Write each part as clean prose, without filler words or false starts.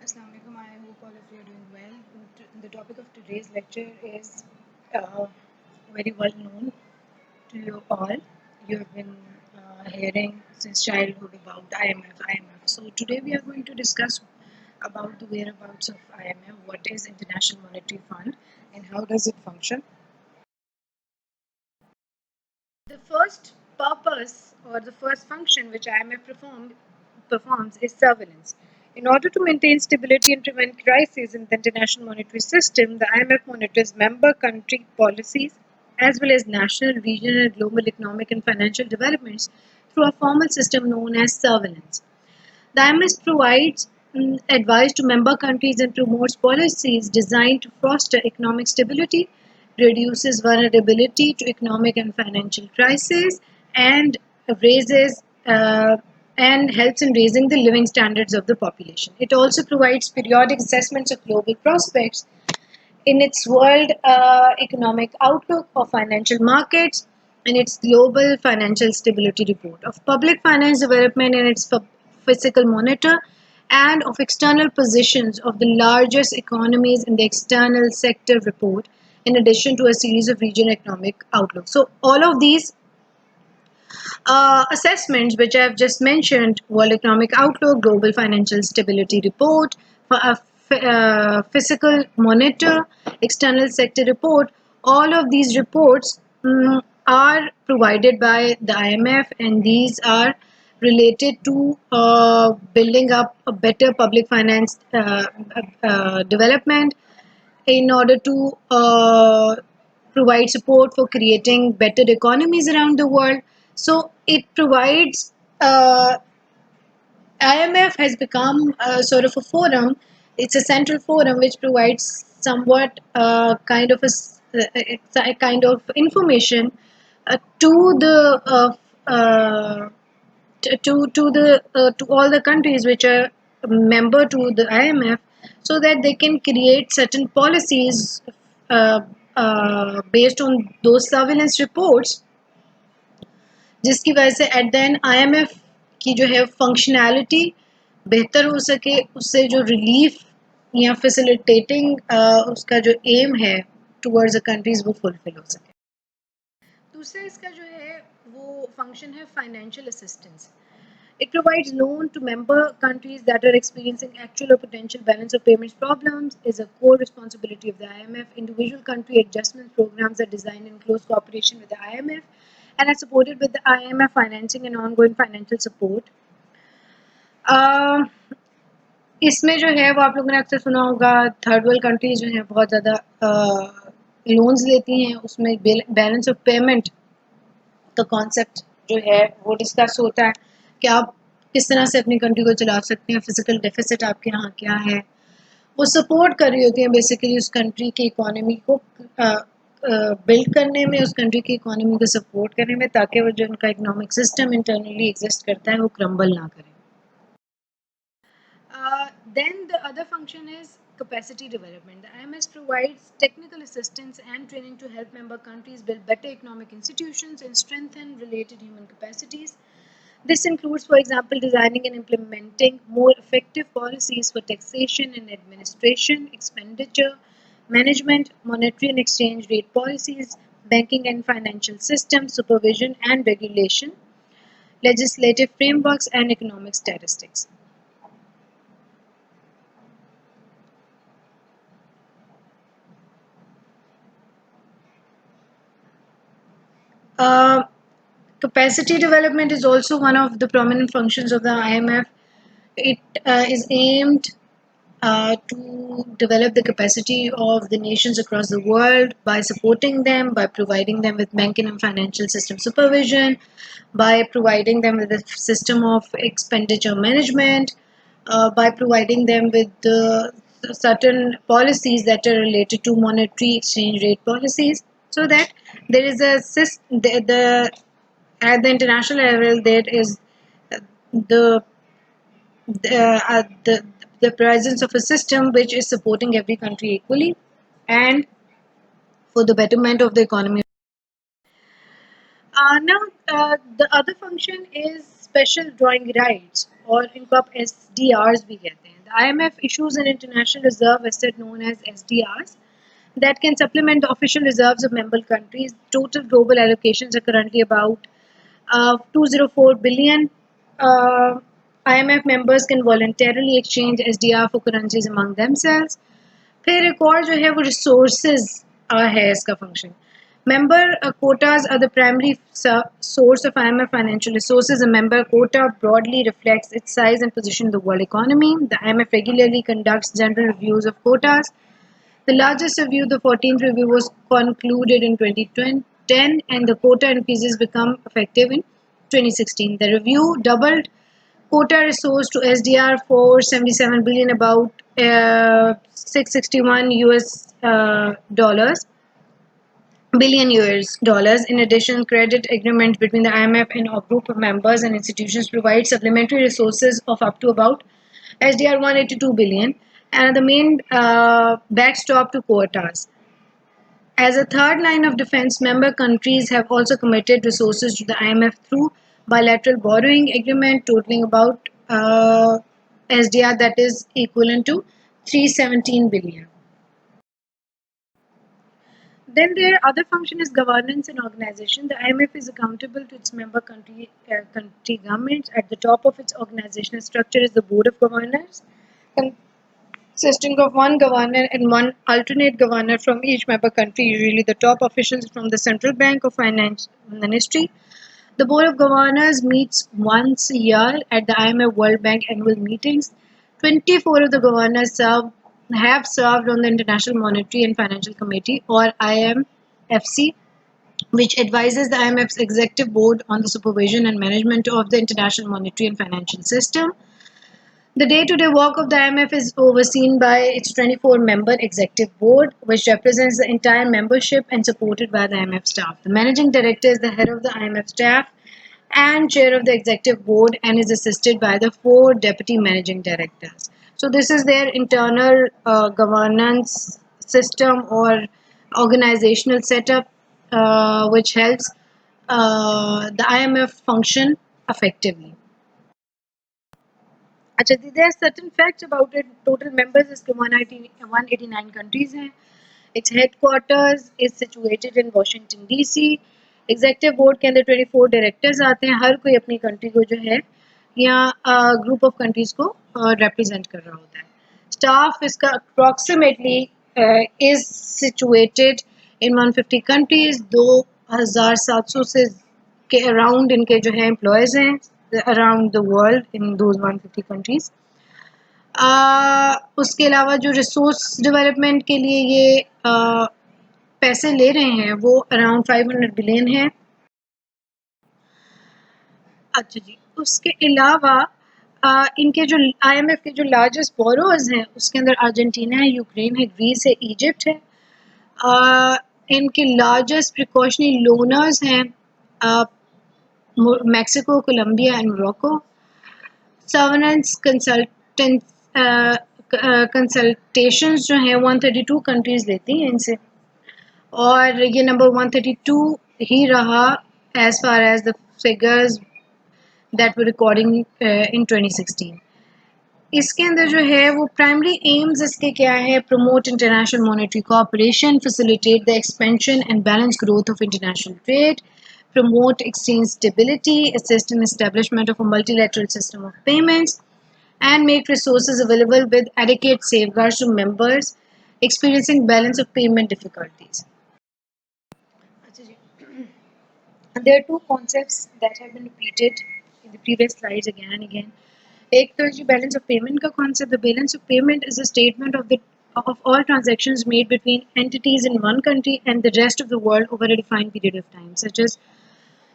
Assalamu alaikum. I hope all of you are doing well. The topic of today's lecture is uh, very well known to you all. You have been hearing since childhood about IMF. So today we are going to discuss about the whereabouts of IMF, what is International Monetary Fund, and how does it function. The first purpose or the first function which performs is surveillance. In order to maintain stability and prevent crises in the international monetary system, the IMF monitors member country policies as well as national, regional, and global economic and financial developments through a formal system known as surveillance. The IMF provides advice to member countries and promotes policies designed to foster economic stability, reduces vulnerability to economic and financial crises, and raises and helps in raising the living standards of the population. It also provides periodic assessments of global prospects in its World Economic Outlook of Financial Markets and its Global Financial Stability Report of Public Finance Development and its Fiscal Monitor and of external positions of the largest economies in the External Sector Report in addition to a series of regional economic outlooks. So all of these assessments which I have just mentioned, World Economic Outlook, Global Financial Stability Report, Fiscal Monitor, External Sector Report, all of these reports are provided by the IMF, and these are related to building up a better public finance development in order to provide support for creating better economies around the world. So it provides, IMF has become a sort of a forum. It's a central forum which provides somewhat it's a kind of information to the to all the countries which are a member to the IMF, so that they can create certain policies based on those surveillance reports, जिसकी वजह से at the end IMF की जो है functionality बेहतर हो सके, उससे जो रिलीफ या फैसिलिटेटिंग उसका जो एम है टुवर्ड्स द कंट्रीज वो फुलफिल हो सके. दूसरा इसका जो है वो फंक्शन है financial assistance. It provides loan to member countries that are experiencing actual or potential balance of payments problems, is a core responsibility of the IMF. Individual country adjustment programs are designed in close cooperation with the IMF and are supported with the IMF financing and ongoing financial support. इसमें जो है वो आप लोगों ने अक्सर सुना होगा, थर्ड वर्ल्ड कंट्रीज जो हैं बहुत ज़्यादा लोन्स लेती हैं, उसमें बैलेंस ऑफ पेमेंट का कॉन्सेप्ट जो है वो डिस्कस होता है कि आप किस तरह से अपनी कंट्री को चला सकते हैं, फिजिकल डेफिसिट आपके यहाँ क्या है. वो सपोर्ट कर रही होती हैं बेसिकली उस कंट्री की इकोनॉमी को बिल्ड करने में, उस कंट्री की इकोनॉमी को सपोर्ट करने में, ताकि वो जो उनका इकोनॉमिक सिस्टम इंटरनली एग्जिस्ट करता है वो क्रम्बल ना करे. Then the other function is capacity development. The IMF provides technical assistance and training to help member countries build better economic institutions and strengthen related human capacities. This includes, for example, designing and implementing more effective policies for taxation and administration, expenditure, management, monetary and exchange rate policies, banking and financial systems, supervision and regulation, legislative frameworks, and economic statistics. Capacity development is also one of the prominent functions of the IMF. It is aimed to develop the capacity of the nations across the world by supporting them, by providing them with banking and financial system supervision, by providing them with a system of expenditure management, by providing them with certain policies that are related to monetary exchange rate policies, so that there is a system, at the international level there is the the presence of a system which is supporting every country equally and for the betterment of the economy. Now, the other function is special drawing rights, or इनको आप SDRs भी कहते हैं. The IMF issues an international reserve asset known as SDRs that can supplement the official reserves of member countries. Total global allocations are currently about 204 billion. IMF members can voluntarily exchange SDR for currencies among themselves. फिर एक और जो है वो resources है इसका function. Member quotas are the primary source of IMF financial resources. A member quota broadly reflects its size and position in the world economy. The IMF regularly conducts general reviews of quotas. The largest review, the 14th review, was concluded in 2010 and the quota increases become effective in 2016. The review doubled quota resource to SDR 477 billion, about 661 US dollars billion US dollars. In addition, credit agreements between the IMF and a group of members and institutions provide supplementary resources of up to about SDR 182 billion and the main backstop to quotas. As a third line of defense, member countries have also committed resources to the IMF through bilateral borrowing agreement totaling about SDR that is equivalent to 317 billion. Then their other function is governance and organization. The IMF is accountable to its member country governments. At the top of its organizational structure is the Board of Governors, consisting of one governor and one alternate governor from each member country, usually the top officials from the Central Bank or Finance Ministry. The Board of Governors meets once a year at the IMF World Bank annual meetings. 24 of the governors have served on the International Monetary and Financial Committee, or IMFC, which advises the IMF's executive board on the supervision and management of the international monetary and financial system. The day-to-day work of the IMF is overseen by its 24-member executive board, which represents the entire membership and supported by the IMF staff. The managing director is the head of the IMF staff and chair of the executive board and is assisted by the 4 deputy managing directors. So this is their internal governance system or organizational setup which helps the IMF function effectively. अच्छा, there are certain facts about it. Total members is 189 countries हैं. Its headquarters is situated in Washington DC. Executive board के अंदर 24 directors आते हैं. हर कोई अपनी country को जो है या group of countries को represent कर रहा होता है. Staff इसका approximately is situated in 150 countries. 2,700 से के around इनके जो है employees हैं around the world in those 150 countries. उसके अलावा जो रिसोर्स डेवलपमेंट के लिए ये पैसे ले रहे हैं वो अराउंड 500 बिलियन है. अच्छा जी, उसके अलावा इनके जो IMF के जो लार्जेस्ट बोरोअर्स हैं उसके अंदर अर्जेंटीना है, यूक्रेन है, ग्रीस है, इजिप्ट है. इनके लार्जेस्ट प्रिकॉशनरी लोनर्स हैं Mexico, Colombia and Morocco. Sovereigns consultations जो हैं 132 countries लेती हैं इनसे और ये नंबर 132 ही रहा as far as the figures that were recording in 2016. इसके अंदर जो है वो प्राइमरी एम्स इसके क्या है? Promote international monetary cooperation, facilitate the expansion and balance growth of international trade, promote exchange stability, assist in establishment of a multilateral system of payments, and make resources available with adequate safeguards to members experiencing balance of payment difficulties. There are two concepts that have been repeated in the previous slides again and again. एक तो जो balance of payment का concept. The balance of payment is a statement of all transactions made between entities in one country and the rest of the world over a defined period of time, such as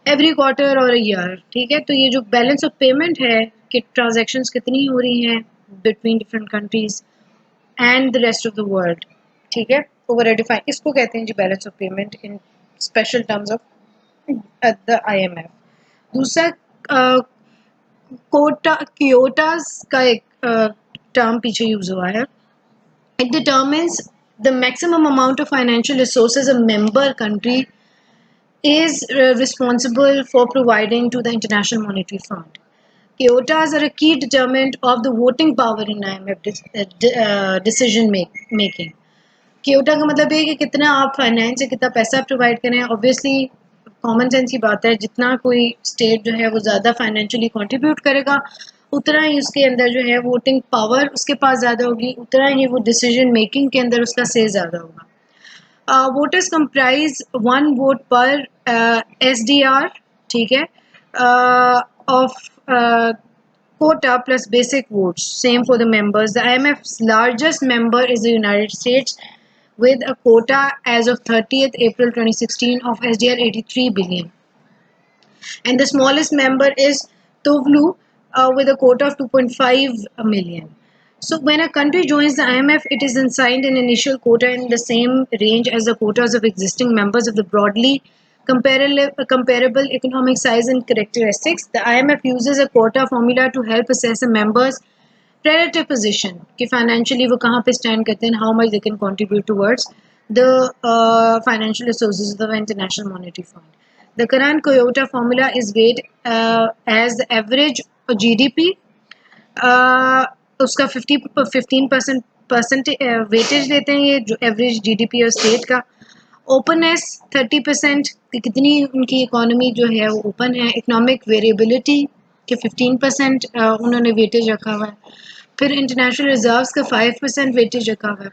every quarter or a year. ठीक है, तो ये जो balance of payment है कि transactions कितनी हो रही हैं between different countries and the rest of the world. ठीक है, ओवर अ डिफाइन, इसको कहते हैं जी balance of payment in special terms of the IMF. दूसरा क्योटास का एक टर्म पीछे यूज हुआ है. It determines the maximum amount of financial resources a member country is responsible for providing to the International Monetary Fund. Quotas are a key determinant of the voting power in IMF decision making. Kyoto का मतलब है कि कितना आप finance से कितना पैसा provide करें. ऑब्वियसली कॉमन सेंस की बात है, जितना कोई स्टेट जो है वो ज़्यादा फाइनेंशियली कंट्रीब्यूट करेगा उतना ही उसके अंदर जो है वोटिंग पावर उसके पास ज़्यादा होगी, उतना ही वो डिसीजन मेकिंग के अंदर उसका से ज़्यादा होगा. वोटर्स कंप्राइज वन वोट पर SDR, ठीक है, of quota plus basic votes, same for the members. The IMF's largest member is the United States with a quota as of 30th April 2016 of SDR 83 billion. And the smallest member is Tuvalu with a quota of 2.5 million. So when a country joins the IMF, it is assigned an initial quota in the same range as the quotas of existing members of the broadly comparable economic size and characteristics. The IMF uses a quota formula to help assess a member's relative position कि financially वो कहाँ पे stand करते हैं, how much they can contribute towards the financial resources of the International Monetary Fund. The current Toyota formula is weighed as the average GDP. उसका 15% weightage लेते हैं ये जो एवरेज GDP और स्टेट का. ओपननेस 30% कि कितनी उनकी इकोनॉमी जो है वो ओपन है. इकोनॉमिक वेरिएबिलिटी के 15% उन्होंने वेटेज रखा हुआ है. फिर इंटरनेशनल रिजर्व्स का 5% वेटेज रखा हुआ है.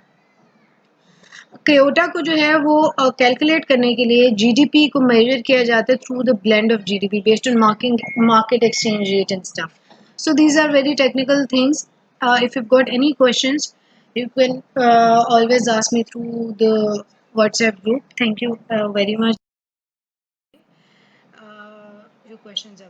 क्योटा को जो है वो कैलकुलेट करने के लिए GDP को मेजर किया जाता है through the blend of GDP based on market exchange rate and stuff. So these are very technical things. If you've got any questions, you can always ask me through the WhatsApp group. Thank you very much. Your questions are